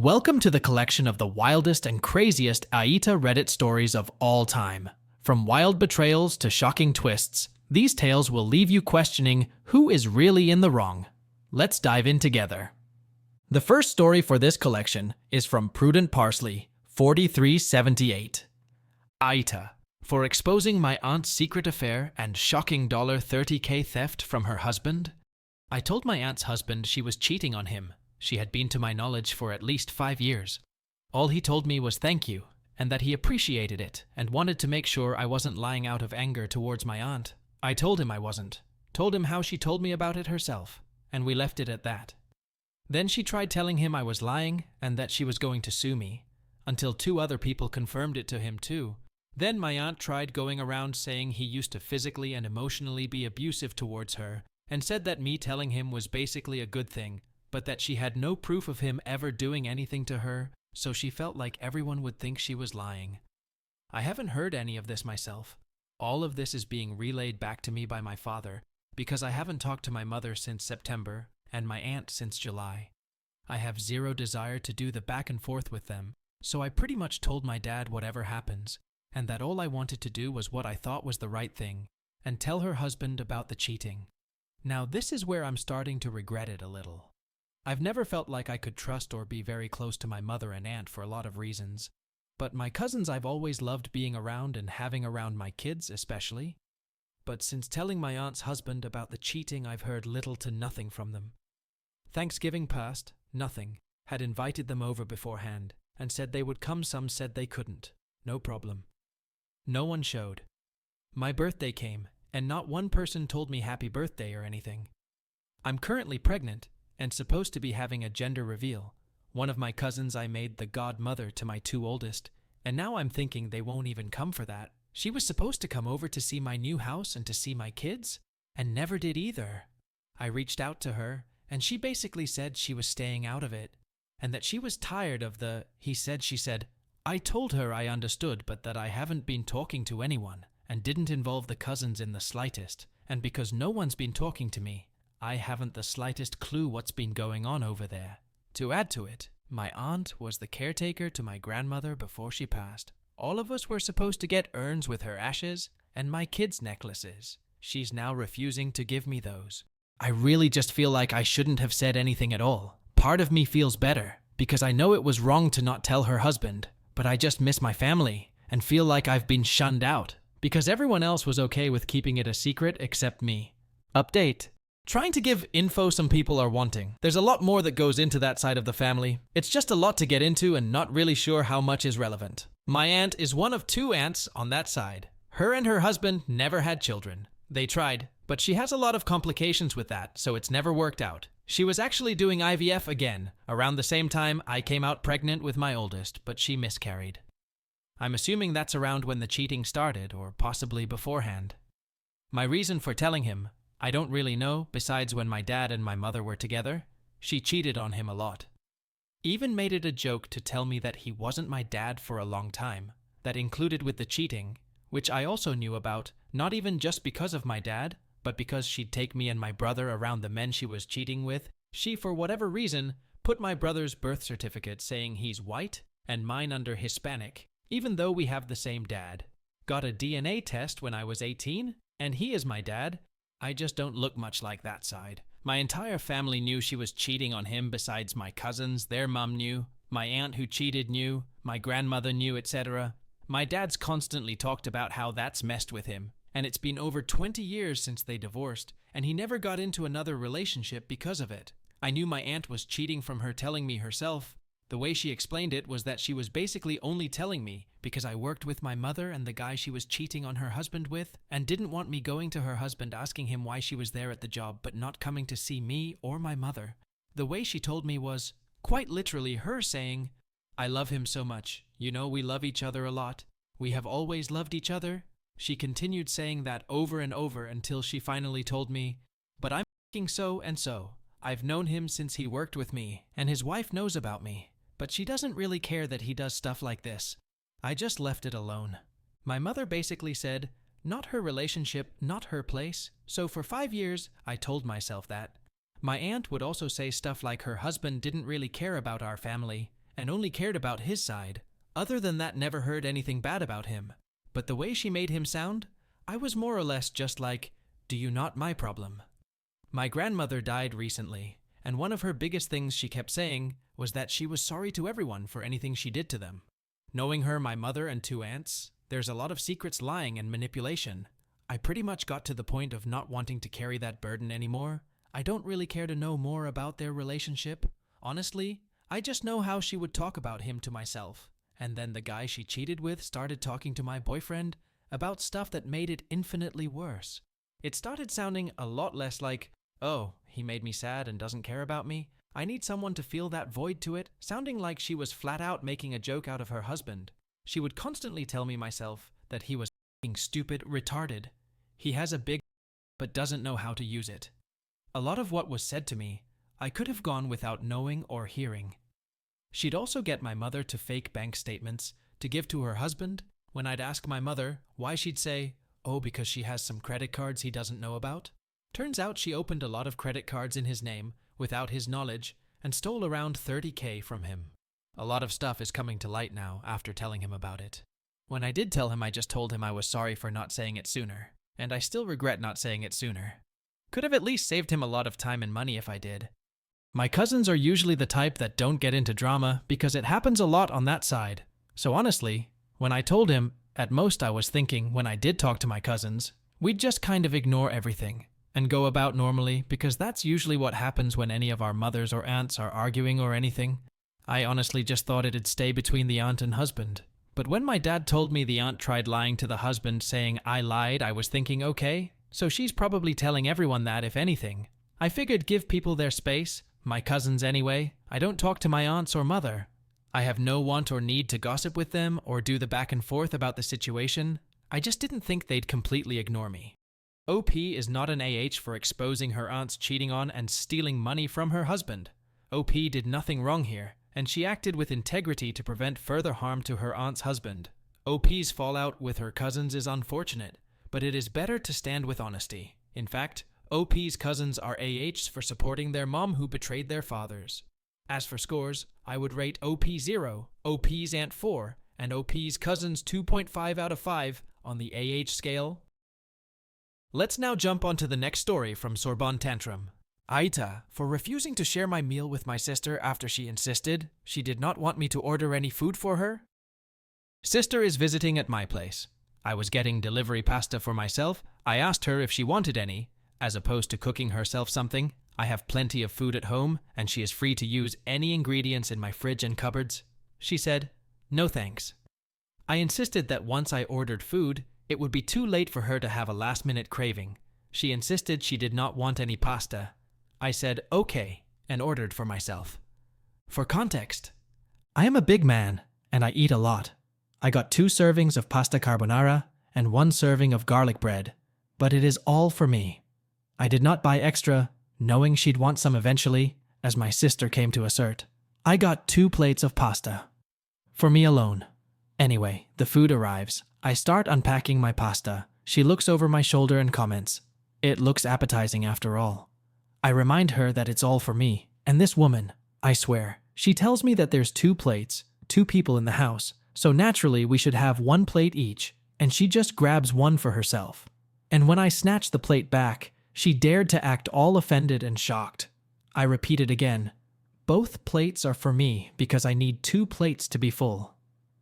Welcome to the collection of the wildest and craziest AITA Reddit stories of all time. From wild betrayals to shocking twists, these tales will leave you questioning who is really in the wrong. Let's dive in together. The first story for this collection is from Prudent Parsley, 4378. AITA. For exposing my aunt's secret affair and shocking $30K theft from her husband? I told my aunt's husband she was cheating on him. She had been to my knowledge for at least 5 years. All he told me was thank you, and that he appreciated it and wanted to make sure I wasn't lying out of anger towards my aunt. I told him I wasn't. Told him how she told me about it herself, and we left it at that. Then she tried telling him I was lying and that she was going to sue me, until 2 other people confirmed it to him too. Then my aunt tried going around saying he used to physically and emotionally be abusive towards her, and said that me telling him was basically a good thing, but that she had no proof of him ever doing anything to her, so she felt like everyone would think she was lying. I haven't heard any of this myself. All of this is being relayed back to me by my father, because I haven't talked to my mother since September, and my aunt since July. I have zero desire to do the back and forth with them, so I pretty much told my dad whatever happens, and that all I wanted to do was what I thought was the right thing, and tell her husband about the cheating. Now this is where I'm starting to regret it a little. I've never felt like I could trust or be very close to my mother and aunt for a lot of reasons, but my cousins I've always loved being around and having around my kids especially. But since telling my aunt's husband about the cheating, I've heard little to nothing from them. Thanksgiving past, nothing. Had invited them over beforehand and said they would come, some said they couldn't. No problem. No one showed. My birthday came, and not one person told me happy birthday or anything. I'm currently pregnant and supposed to be having a gender reveal. One of my cousins I made the godmother to my 2 oldest, and now I'm thinking they won't even come for that. She was supposed to come over to see my new house and to see my kids, and never did either. I reached out to her, and she basically said she was staying out of it, and that she was tired of the he said, she said. I told her I understood, but that I haven't been talking to anyone, and didn't involve the cousins in the slightest, and because no one's been talking to me, I haven't the slightest clue what's been going on over there. To add to it, my aunt was the caretaker to my grandmother before she passed. All of us were supposed to get urns with her ashes and my kids' necklaces. She's now refusing to give me those. I really just feel like I shouldn't have said anything at all. Part of me feels better, because I know it was wrong to not tell her husband, but I just miss my family and feel like I've been shunned out, because everyone else was okay with keeping it a secret except me. Update. Trying to give info some people are wanting. There's a lot more that goes into that side of the family. It's just a lot to get into and not really sure how much is relevant. My aunt is one of 2 aunts on that side. Her and her husband never had children. They tried, but she has a lot of complications with that, so it's never worked out. She was actually doing IVF again, around the same time I came out pregnant with my oldest, but she miscarried. I'm assuming that's around when the cheating started, or possibly beforehand. My reason for telling him, I don't really know, besides when my dad and my mother were together. She cheated on him a lot. Even made it a joke to tell me that he wasn't my dad for a long time. That included with the cheating, which I also knew about, not even just because of my dad, but because she'd take me and my brother around the men she was cheating with. She, for whatever reason, put my brother's birth certificate saying he's white and mine under Hispanic, even though we have the same dad. Got a DNA test when I was 18, and he is my dad. I just don't look much like that side. My entire family knew she was cheating on him besides my cousins. Their mum knew. My aunt who cheated knew. My grandmother knew, etc. My dad's constantly talked about how that's messed with him. And it's been over 20 years since they divorced, and he never got into another relationship because of it. I knew my aunt was cheating from her telling me herself. The way she explained it was that she was basically only telling me because I worked with my mother and the guy she was cheating on her husband with, and didn't want me going to her husband asking him why she was there at the job but not coming to see me or my mother. The way she told me was, quite literally her saying, I love him so much. You know, we love each other a lot. We have always loved each other. She continued saying that over and over until she finally told me, but I'm f***ing so and so. I've known him since he worked with me, and his wife knows about me. But she doesn't really care that he does stuff like this. I just left it alone. My mother basically said, not her relationship, not her place. So for 5 years, I told myself that. My aunt would also say stuff like her husband didn't really care about our family, and only cared about his side. Other than that, never heard anything bad about him. But the way she made him sound, I was more or less just like, "Do you not my problem?" My grandmother died recently, and one of her biggest things she kept saying was that she was sorry to everyone for anything she did to them. Knowing her, my mother, and two aunts, there's a lot of secrets, lying, and manipulation. I pretty much got to the point of not wanting to carry that burden anymore. I don't really care to know more about their relationship. Honestly, I just know how she would talk about him to myself. And then the guy she cheated with started talking to my boyfriend about stuff that made it infinitely worse. It started sounding a lot less like, "Oh, he made me sad and doesn't care about me. I need someone to fill that void," to it sounding like she was flat out making a joke out of her husband. She would constantly tell me myself that he was f***ing stupid, retarded. He has a big but doesn't know how to use it. A lot of what was said to me, I could have gone without knowing or hearing. She'd also get my mother to fake bank statements to give to her husband. When I'd ask my mother why, she'd say, "Oh, because she has some credit cards he doesn't know about." Turns out she opened a lot of credit cards in his name without his knowledge and stole around $30,000 from him. A lot of stuff is coming to light now after telling him about it. When I did tell him, I just told him I was sorry for not saying it sooner, and I still regret not saying it sooner. Could have at least saved him a lot of time and money if I did. My cousins are usually the type that don't get into drama because it happens a lot on that side. So honestly, when I told him, at most I was thinking when I did talk to my cousins, we'd just kind of ignore everything and go about normally, because that's usually what happens when any of our mothers or aunts are arguing or anything. I honestly just thought it'd stay between the aunt and husband. But when my dad told me the aunt tried lying to the husband saying I lied, I was thinking, okay, so she's probably telling everyone that, if anything. I figured give people their space, my cousins anyway. I don't talk to my aunts or mother. I have no want or need to gossip with them or do the back and forth about the situation. I just didn't think they'd completely ignore me. OP is not an AH for exposing her aunt's cheating on and stealing money from her husband. OP did nothing wrong here, and she acted with integrity to prevent further harm to her aunt's husband. OP's fallout with her cousins is unfortunate, but it is better to stand with honesty. In fact, OP's cousins are AHs for supporting their mom who betrayed their fathers. As for scores, I would rate OP 0, OP's aunt 4, and OP's cousins 2.5 out of 5 on the AH scale. Let's now jump onto the next story from Sorbonne Tantrum. AITA, for refusing to share my meal with my sister after she insisted she did not want me to order any food for her. Sister is visiting at my place. I was getting delivery pasta for myself. I asked her if she wanted any, as opposed to cooking herself something. I have plenty of food at home, and she is free to use any ingredients in my fridge and cupboards. She said, "No thanks." I insisted that once I ordered food, it would be too late for her to have a last-minute craving. She insisted she did not want any pasta. I said, okay, and ordered for myself. For context, I am a big man, and I eat a lot. I got 2 servings of pasta carbonara and 1 serving of garlic bread, but it is all for me. I did not buy extra, knowing she'd want some eventually, as my sister came to assert. I got 2 plates of pasta. For me alone. Anyway, the food arrives. I start unpacking my pasta. She looks over my shoulder and comments, "It looks appetizing after all." I remind her that it's all for me. And this woman, I swear, she tells me that there's 2 plates, 2 people in the house, so naturally we should have 1 plate each, and she just grabs 1 for herself. And when I snatch the plate back, she dared to act all offended and shocked. I repeat it again. Both plates are for me because I need 2 plates to be full.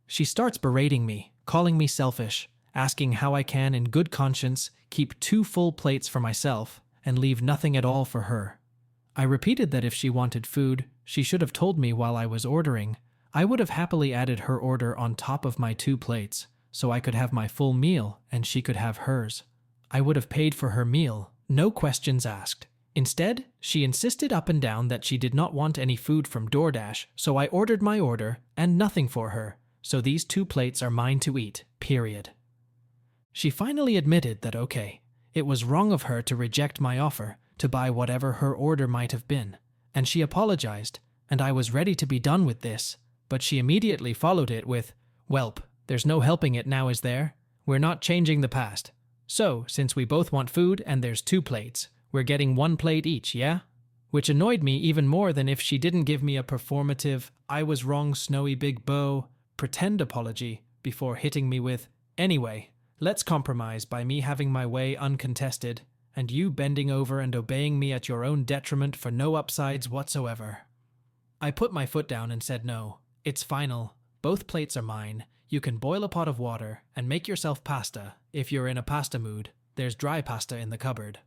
She starts berating me, calling me selfish, asking how I can, in good conscience, keep 2 full plates for myself and leave nothing at all for her. I repeated that if she wanted food, she should have told me while I was ordering. I would have happily added her order on top of my 2 plates, so I could have my full meal and she could have hers. I would have paid for her meal, no questions asked. Instead, she insisted up and down that she did not want any food from DoorDash, so I ordered my order and nothing for her. So these 2 plates are mine to eat, period. She finally admitted that okay, it was wrong of her to reject my offer to buy whatever her order might have been, and she apologized, and I was ready to be done with this, but she immediately followed it with, "Welp, there's no helping it now, is there? We're not changing the past. So, since we both want food and there's 2 plates, we're getting 1 plate each, yeah?" which annoyed me even more than if she didn't give me a performative, I was wrong snowy big bow, pretend apology before hitting me with, anyway, let's compromise by me having my way uncontested, and you bending over and obeying me at your own detriment for no upsides whatsoever. I put my foot down and said no, it's final, both plates are mine, you can boil a pot of water and make yourself pasta if you're in a pasta mood, there's dry pasta in the cupboard.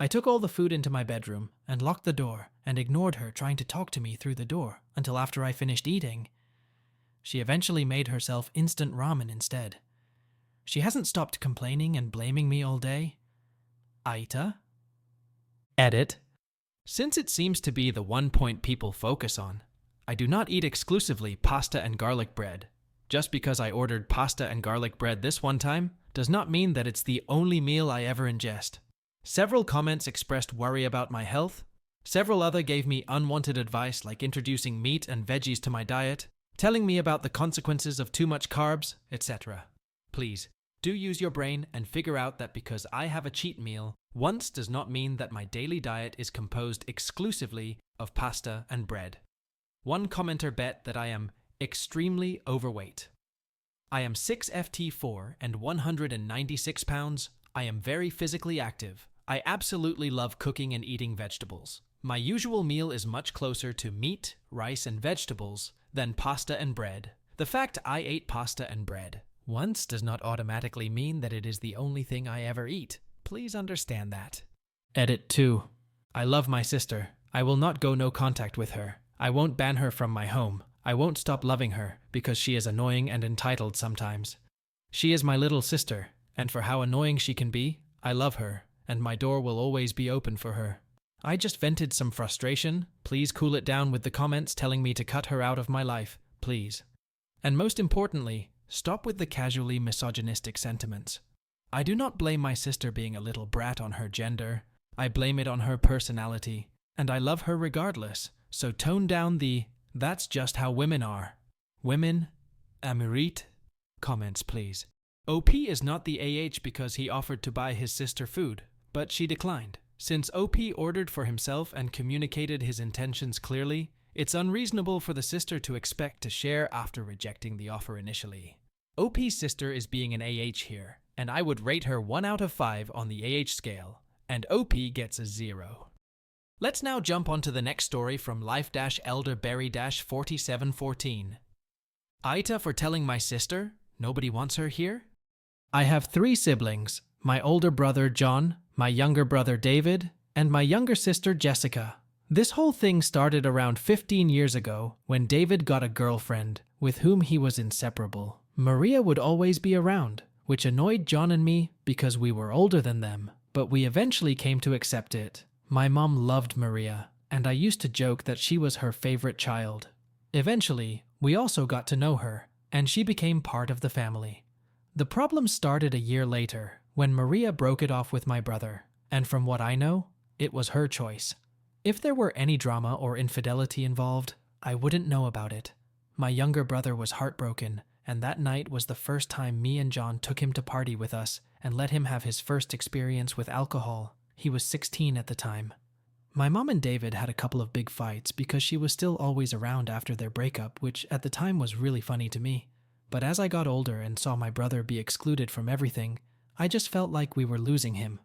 I took all the food into my bedroom and locked the door and ignored her trying to talk to me through the door until after I finished eating. She eventually made herself instant ramen instead. She hasn't stopped complaining and blaming me all day. AITA? Edit. Since it seems to be the one point people focus on, I do not eat exclusively pasta and garlic bread. Just because I ordered pasta and garlic bread this one time does not mean that it's the only meal I ever ingest. Several comments expressed worry about my health. Several other gave me unwanted advice like introducing meat and veggies to my diet, telling me about the consequences of too much carbs, etc. Please, do use your brain and figure out that because I have a cheat meal once does not mean that my daily diet is composed exclusively of pasta and bread. One commenter bet that I am extremely overweight. I am 6'4" and 196 pounds. I am very physically active. I absolutely love cooking and eating vegetables. My usual meal is much closer to meat, rice, and vegetables than pasta and bread. The fact I ate pasta and bread once does not automatically mean that it is the only thing I ever eat. Please understand that. Edit 2. I love my sister. I will not go no contact with her. I won't ban her from my home. I won't stop loving her because she is annoying and entitled sometimes. She is my little sister, and for how annoying she can be, I love her, and my door will always be open for her. I just vented some frustration. Please cool it down with the comments telling me to cut her out of my life, please. And most importantly, stop with the casually misogynistic sentiments. I do not blame my sister being a little brat on her gender. I blame it on her personality, and I love her regardless, so tone down the "that's just how women are." Women, Amirit, comments please. OP is not the AH because he offered to buy his sister food, but she declined. Since OP ordered for himself and communicated his intentions clearly, it's unreasonable for the sister to expect to share after rejecting the offer initially. OP's sister is being an AH here, and I would rate her 1 out of 5 on the AH scale, and OP gets a 0. Let's now jump onto the next story from Life-Elderberry-4714. AITA for telling my sister nobody wants her here? I have 3 siblings, my older brother John, my younger brother David, and my younger sister Jessica. This whole thing started around 15 years ago when David got a girlfriend with whom he was inseparable. Maria would always be around, which annoyed John and me because we were older than them, but we eventually came to accept it. My mom loved Maria, and I used to joke that she was her favorite child. Eventually, we also got to know her, and she became part of the family. The problem started a year later, when Maria broke it off with my brother, and from what I know, it was her choice. If there were any drama or infidelity involved, I wouldn't know about it. My younger brother was heartbroken, and that night was the first time me and John took him to party with us and let him have his first experience with alcohol. He was 16 at the time. My mom and David had a couple of big fights because she was still always around after their breakup, which at the time was really funny to me. But as I got older and saw my brother be excluded from everything, I just felt like we were losing him.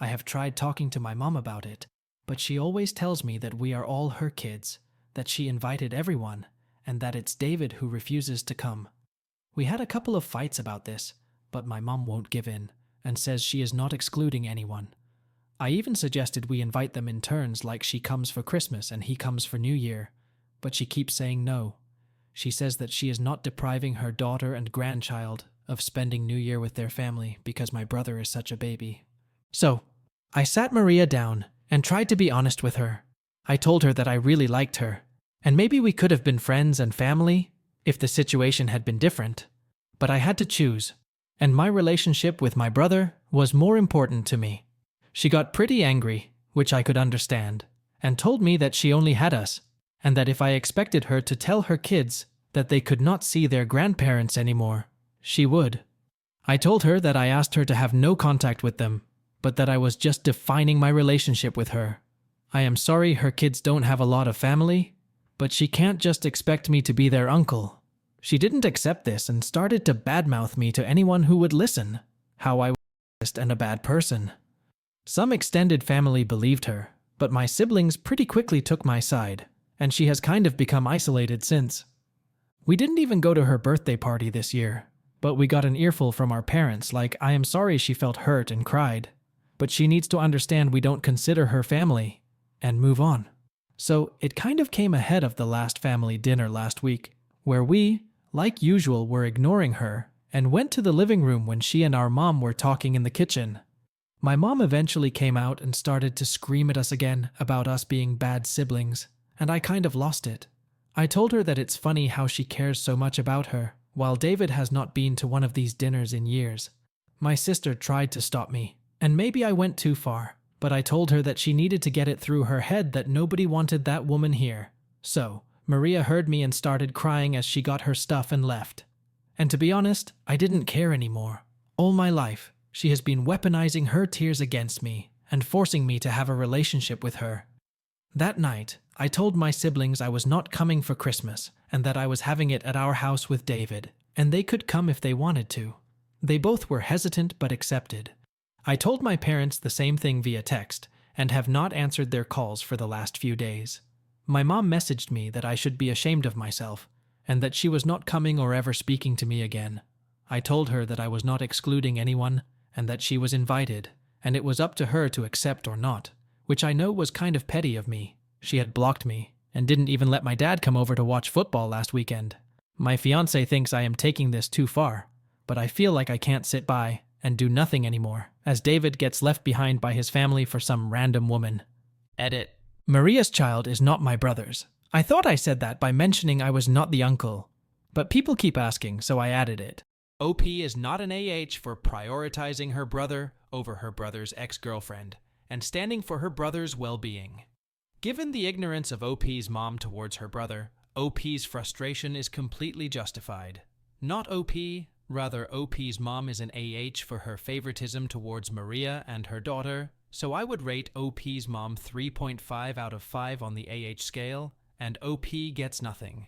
I have tried talking to my mom about it, but she always tells me that we are all her kids, that she invited everyone, and that it's David who refuses to come. We had a couple of fights about this, but my mom won't give in, and says she is not excluding anyone. I even suggested we invite them in turns like she comes for Christmas and he comes for New Year, but she keeps saying no. She says that she is not depriving her daughter and grandchild of spending New Year with their family because my brother is such a baby. So, I sat Maria down and tried to be honest with her. I told her that I really liked her, and maybe we could have been friends and family if the situation had been different. But I had to choose, and my relationship with my brother was more important to me. She got pretty angry, which I could understand, and told me that she only had us, and that if I expected her to tell her kids that they could not see their grandparents anymore, she would. I told her that I asked her to have no contact with them, but that I was just defining my relationship with her. I am sorry her kids don't have a lot of family, but she can't just expect me to be their uncle. She didn't accept this and started to badmouth me to anyone who would listen, how I was racist and a bad person. Some extended family believed her, but my siblings pretty quickly took my side, and she has kind of become isolated since. We didn't even go to her birthday party this year, but we got an earful from our parents like I am sorry she felt hurt and cried, but she needs to understand we don't consider her family, and move on. So it kind of came ahead of the last family dinner last week, where we, like usual, were ignoring her and went to the living room when she and our mom were talking in the kitchen. My mom eventually came out and started to scream at us again about us being bad siblings, and I kind of lost it. I told her that it's funny how she cares so much about her, while David has not been to one of these dinners in years. My sister tried to stop me, and maybe I went too far, but I told her that she needed to get it through her head that nobody wanted that woman here. So, Maria heard me and started crying as she got her stuff and left. And to be honest, I didn't care anymore. All my life, she has been weaponizing her tears against me and forcing me to have a relationship with her. That night, I told my siblings I was not coming for Christmas and that I was having it at our house with David, and they could come if they wanted to. They both were hesitant but accepted. I told my parents the same thing via text and have not answered their calls for the last few days. My mom messaged me that I should be ashamed of myself and that she was not coming or ever speaking to me again. I told her that I was not excluding anyone and that she was invited, and it was up to her to accept or not, which I know was kind of petty of me. She had blocked me and didn't even let my dad come over to watch football last weekend. My fiancé thinks I am taking this too far, but I feel like I can't sit by and do nothing anymore, as David gets left behind by his family for some random woman. Edit. Maria's child is not my brother's. I thought I said that by mentioning I was not the uncle, but people keep asking, so I added it. OP is not an AH for prioritizing her brother over her brother's ex-girlfriend and standing for her brother's well-being. Given the ignorance of OP's mom towards her brother, OP's frustration is completely justified. Not OP, rather OP's mom is an AH for her favoritism towards Maria and her daughter, so I would rate OP's mom 3.5 out of 5 on the AH scale, and OP gets nothing.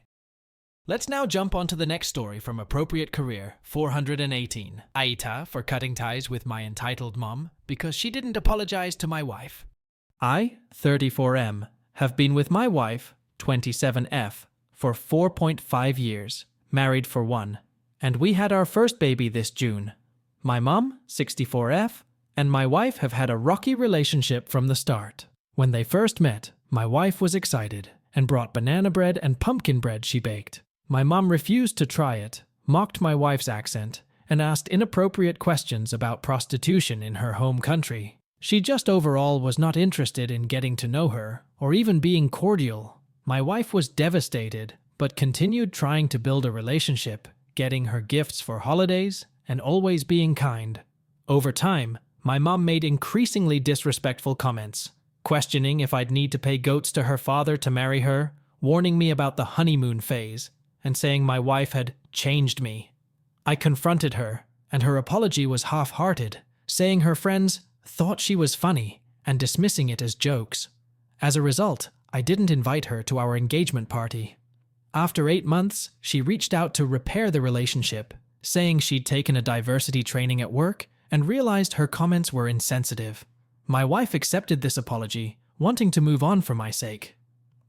Let's now jump onto the next story from Appropriate Career 418. AITA for cutting ties with my entitled mom because she didn't apologize to my wife. I, 34M, have been with my wife, 27F, for 4.5 years, married for 1, and we had our first baby this June. My mom, 64F, and my wife have had a rocky relationship from the start. When they first met, my wife was excited and brought banana bread and pumpkin bread she baked. My mom refused to try it, mocked my wife's accent, and asked inappropriate questions about prostitution in her home country. She just overall was not interested in getting to know her, or even being cordial. My wife was devastated, but continued trying to build a relationship, getting her gifts for holidays, and always being kind. Over time, my mom made increasingly disrespectful comments, questioning if I'd need to pay goats to her father to marry her, warning me about the honeymoon phase, and saying my wife had changed me. I confronted her, and her apology was half-hearted, saying her friends thought she was funny and dismissing it as jokes. As a result, I didn't invite her to our engagement party. After 8 months, she reached out to repair the relationship, saying she'd taken a diversity training at work and realized her comments were insensitive. My wife accepted this apology, wanting to move on for my sake.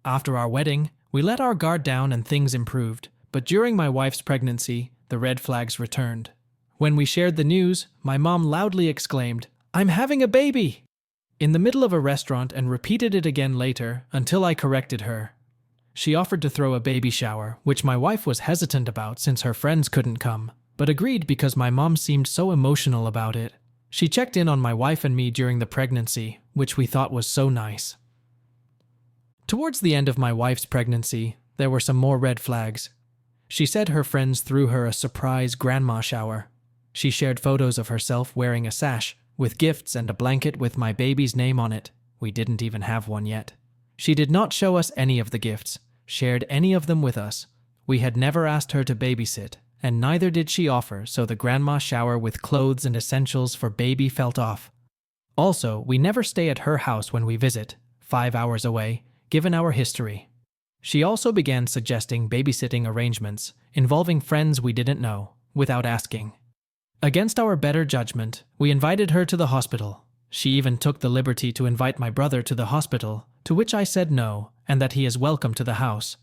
After our wedding, we let our guard down and things improved, but during my wife's pregnancy, the red flags returned. When we shared the news, my mom loudly exclaimed, "I'm having a baby!" in the middle of a restaurant and repeated it again later until I corrected her. She offered to throw a baby shower, which my wife was hesitant about since her friends couldn't come, but agreed because my mom seemed so emotional about it. She checked in on my wife and me during the pregnancy, which we thought was so nice. Towards the end of my wife's pregnancy, there were some more red flags. She said her friends threw her a surprise grandma shower. She shared photos of herself wearing a sash, with gifts and a blanket with my baby's name on it. We didn't even have one yet. She did not show us any of the gifts, shared any of them with us. We had never asked her to babysit, and neither did she offer, so the grandma shower with clothes and essentials for baby felt off. Also, we never stay at her house when we visit, 5 hours away, given our history. She also began suggesting babysitting arrangements involving friends we didn't know, without asking. Against our better judgment, we invited her to the hospital. She even took the liberty to invite my brother to the hospital, to which I said no, and that he is welcome to the house.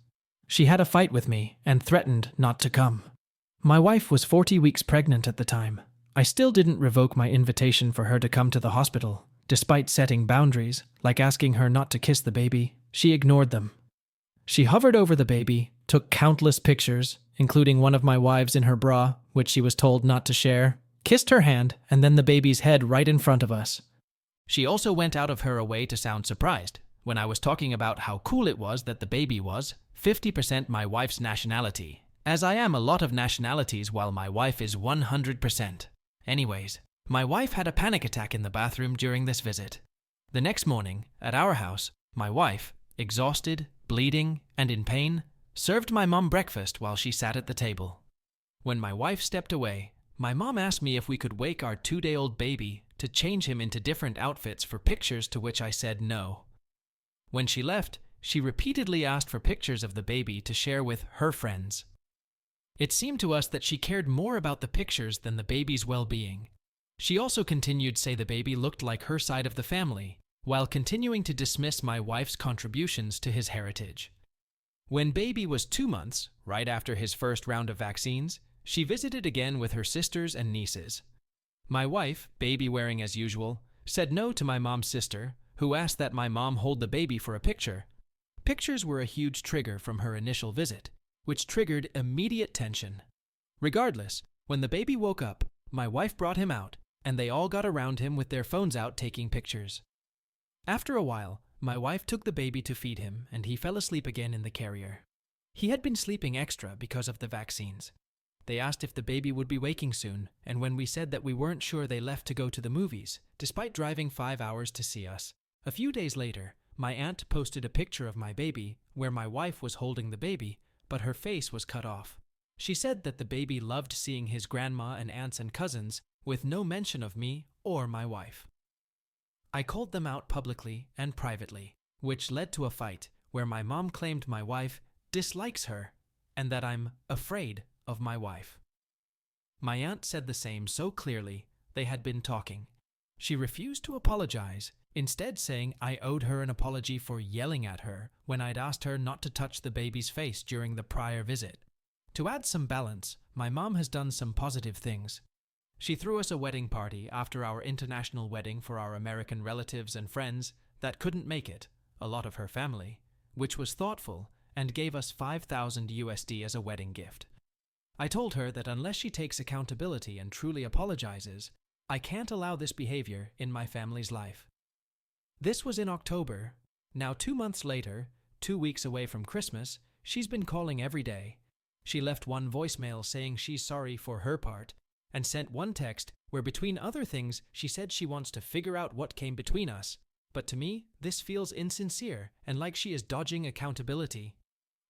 She had a fight with me and threatened not to come. My wife was 40 weeks pregnant at the time. I still didn't revoke my invitation for her to come to the hospital. Despite setting boundaries, like asking her not to kiss the baby, she ignored them. She hovered over the baby, took countless pictures, including one of my wives in her bra, which she was told not to share, kissed her hand, and then the baby's head right in front of us. She also went out of her way to sound surprised when I was talking about how cool it was that the baby was 50% my wife's nationality, as I am a lot of nationalities while my wife is 100%. Anyways, my wife had a panic attack in the bathroom during this visit. The next morning, at our house, my wife, exhausted, bleeding, and in pain, served my mom breakfast while she sat at the table. When my wife stepped away, my mom asked me if we could wake our 2-day-old baby to change him into different outfits for pictures, to which I said no. When she left, she repeatedly asked for pictures of the baby to share with her friends. It seemed to us that she cared more about the pictures than the baby's well-being. She also continued to say the baby looked like her side of the family, while continuing to dismiss my wife's contributions to his heritage. When baby was 2 months, right after his first round of vaccines, she visited again with her sisters and nieces. My wife, baby wearing as usual, said no to my mom's sister, who asked that my mom hold the baby for a picture. Pictures were a huge trigger from her initial visit, which triggered immediate tension. Regardless, when the baby woke up, my wife brought him out, and they all got around him with their phones out taking pictures. After a while, my wife took the baby to feed him, and he fell asleep again in the carrier. He had been sleeping extra because of the vaccines. They asked if the baby would be waking soon, and when we said that we weren't sure, they left to go to the movies, despite driving 5 hours to see us. A few days later, my aunt posted a picture of my baby where my wife was holding the baby, but her face was cut off. She said that the baby loved seeing his grandma and aunts and cousins, with no mention of me or my wife. I called them out publicly and privately, which led to a fight where my mom claimed my wife dislikes her and that I'm afraid of my wife. My aunt said the same so clearly they had been talking. She refused to apologize, instead saying I owed her an apology for yelling at her when I'd asked her not to touch the baby's face during the prior visit. To add some balance, my mom has done some positive things. She threw us a wedding party after our international wedding for our American relatives and friends that couldn't make it, a lot of her family, which was thoughtful and gave us 5,000 USD as a wedding gift. I told her that unless she takes accountability and truly apologizes, I can't allow this behavior in my family's life. This was in October. Now 2 months later, 2 weeks away from Christmas, she's been calling every day. She left one voicemail saying she's sorry for her part, and sent one text where, between other things, she said she wants to figure out what came between us. But to me, this feels insincere and like she is dodging accountability.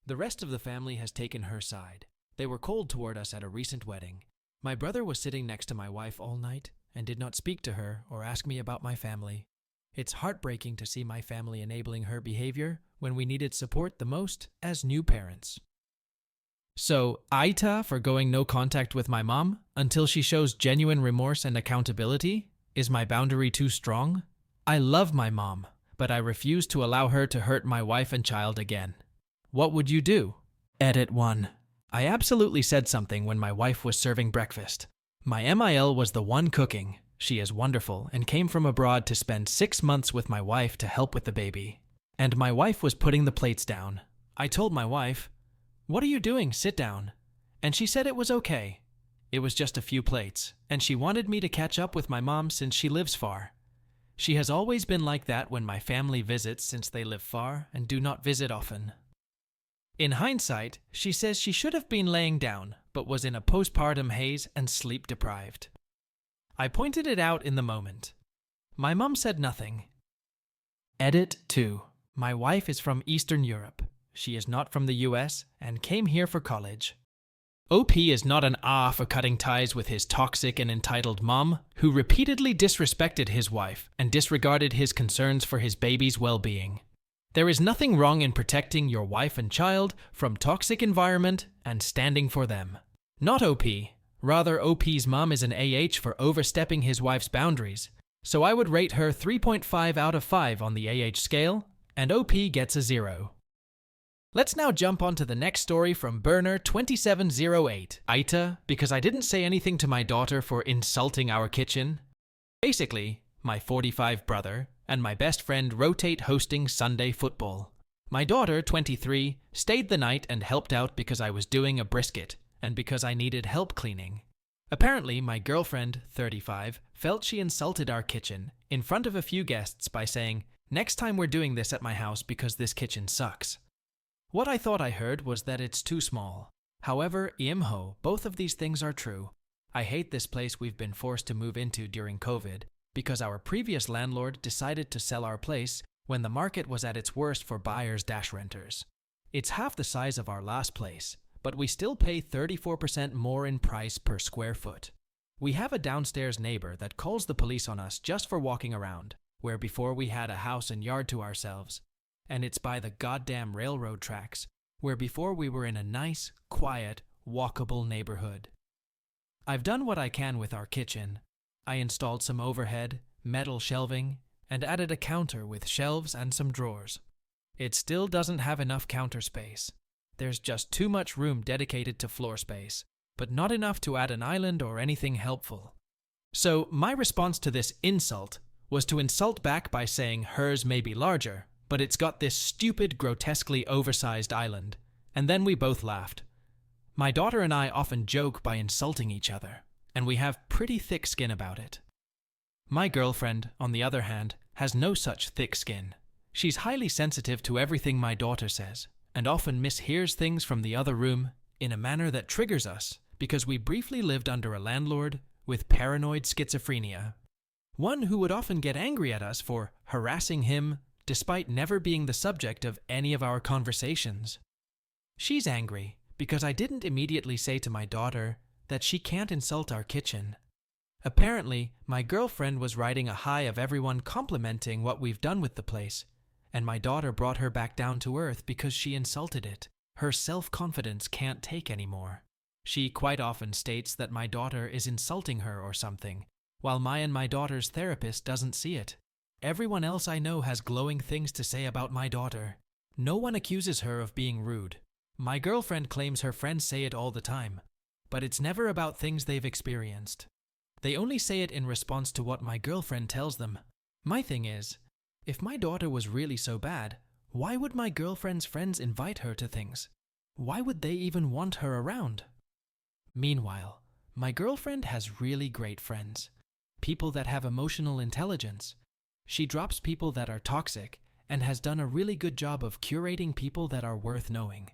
The rest of the family has taken her side. They were cold toward us at a recent wedding. My brother was sitting next to my wife all night and did not speak to her or ask me about my family. It's heartbreaking to see my family enabling her behavior when we needed support the most as new parents. So, AITA for going no contact with my mom until she shows genuine remorse and accountability? Is my boundary too strong? I love my mom, but I refuse to allow her to hurt my wife and child again. What would you do? Edit 1. I absolutely said something when my wife was serving breakfast. My MIL was the one cooking. She is wonderful and came from abroad to spend 6 months with my wife to help with the baby. And my wife was putting the plates down. I told my wife, "What are you doing? Sit down." And she said it was okay. It was just a few plates, and she wanted me to catch up with my mom since she lives far. She has always been like that when my family visits since they live far and do not visit often. In hindsight, she says she should have been laying down, but was in a postpartum haze and sleep deprived. I pointed it out in the moment. My mom said nothing. Edit 2. My wife is from Eastern Europe. She is not from the US and came here for college. OP is not an for cutting ties with his toxic and entitled mom, who repeatedly disrespected his wife and disregarded his concerns for his baby's well-being. There is nothing wrong in protecting your wife and child from toxic environment and standing for them. Not OP. Rather, OP's mom is an AH for overstepping his wife's boundaries. So I would rate her 3.5 out of 5 on the AH scale, and OP gets a 0. Let's now jump on to the next story from Burner2708. AITA, because I didn't say anything to my daughter for insulting our kitchen. Basically, my 45 brother and my best friend rotate hosting Sunday football. My daughter, 23, stayed the night and helped out because I was doing a brisket and because I needed help cleaning. Apparently, my girlfriend, 35, felt she insulted our kitchen in front of a few guests by saying, "Next time we're doing this at my house because this kitchen sucks." What I thought I heard was that it's too small. However, imho, both of these things are true. I hate this place we've been forced to move into during COVID because our previous landlord decided to sell our place when the market was at its worst for buyers/renters. It's half the size of our last place, but we still pay 34% more in price per square foot. We have a downstairs neighbor that calls the police on us just for walking around, where before we had a house and yard to ourselves. And it's by the goddamn railroad tracks, where before we were in a nice, quiet, walkable neighborhood. I've done what I can with our kitchen. I installed some overhead, metal shelving, and added a counter with shelves and some drawers. It still doesn't have enough counter space. There's just too much room dedicated to floor space, but not enough to add an island or anything helpful. So my response to this insult was to insult back by saying hers may be larger, but it's got this stupid, grotesquely oversized island, and then we both laughed. My daughter and I often joke by insulting each other, and we have pretty thick skin about it. My girlfriend, on the other hand, has no such thick skin. She's highly sensitive to everything my daughter says, and often mishears things from the other room in a manner that triggers us because we briefly lived under a landlord with paranoid schizophrenia. One who would often get angry at us for harassing him despite never being the subject of any of our conversations. She's angry because I didn't immediately say to my daughter that she can't insult our kitchen. Apparently, my girlfriend was riding a high of everyone complimenting what we've done with the place, and my daughter brought her back down to earth because she insulted it. Her self-confidence can't take anymore. She quite often states that my daughter is insulting her or something, while my daughter's therapist doesn't see it. Everyone else I know has glowing things to say about my daughter. No one accuses her of being rude. My girlfriend claims her friends say it all the time, but it's never about things they've experienced. They only say it in response to what my girlfriend tells them. My thing is, if my daughter was really so bad, why would my girlfriend's friends invite her to things? Why would they even want her around? Meanwhile, my girlfriend has really great friends, people that have emotional intelligence. She drops people that are toxic and has done a really good job of curating people that are worth knowing.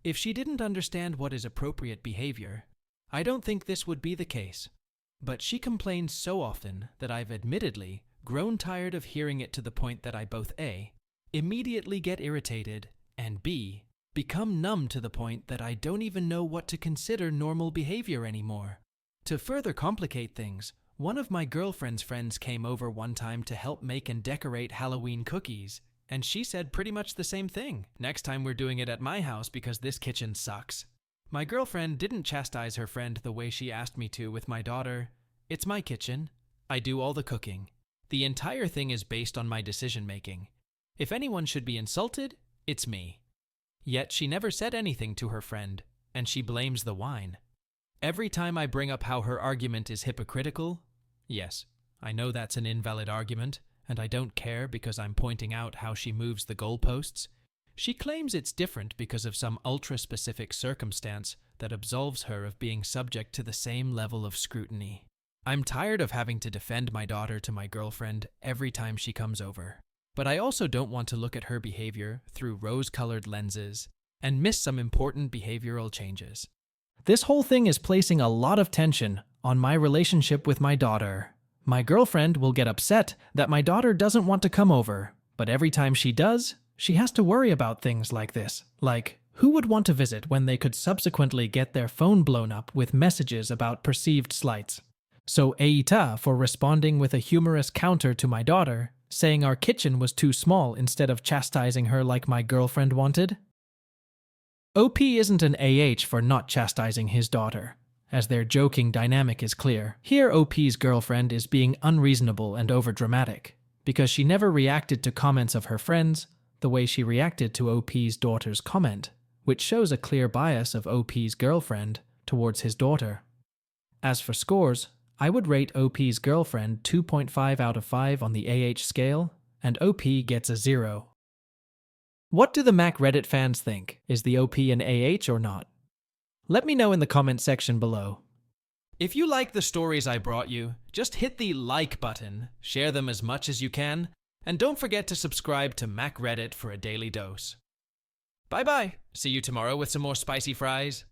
If she didn't understand what is appropriate behavior, I don't think this would be the case. But she complains so often that I've admittedly grown tired of hearing it to the point that I both A, immediately get irritated, and B, become numb to the point that I don't even know what to consider normal behavior anymore. To further complicate things, one of my girlfriend's friends came over one time to help make and decorate Halloween cookies, and she said pretty much the same thing. Next time we're doing it at my house because this kitchen sucks. My girlfriend didn't chastise her friend the way she asked me to with my daughter. It's my kitchen. I do all the cooking. The entire thing is based on my decision-making. If anyone should be insulted, it's me. Yet she never said anything to her friend, and she blames the wine. Every time I bring up how her argument is hypocritical, yes, I know that's an invalid argument, and I don't care because I'm pointing out how she moves the goalposts, she claims it's different because of some ultra-specific circumstance that absolves her of being subject to the same level of scrutiny. I'm tired of having to defend my daughter to my girlfriend every time she comes over. But I also don't want to look at her behavior through rose-colored lenses and miss some important behavioral changes. This whole thing is placing a lot of tension on my relationship with my daughter. My girlfriend will get upset that my daughter doesn't want to come over, but every time she does, she has to worry about things like this. Like, who would want to visit when they could subsequently get their phone blown up with messages about perceived slights? So AITA, for responding with a humorous counter to my daughter, saying our kitchen was too small instead of chastising her like my girlfriend wanted? OP isn't an AH for not chastising his daughter, as their joking dynamic is clear. Here OP's girlfriend is being unreasonable and overdramatic, because she never reacted to comments of her friends the way she reacted to OP's daughter's comment, which shows a clear bias of OP's girlfriend towards his daughter. As for scores, I would rate OP's girlfriend 2.5 out of 5 on the AH scale, and OP gets a 0. What do the Mac Reddit fans think? Is the OP an AH or not? Let me know in the comment section below. If you like the stories I brought you, just hit the like button, share them as much as you can, and don't forget to subscribe to Mac Reddit for a daily dose. Bye bye. See you tomorrow with some more spicy fries.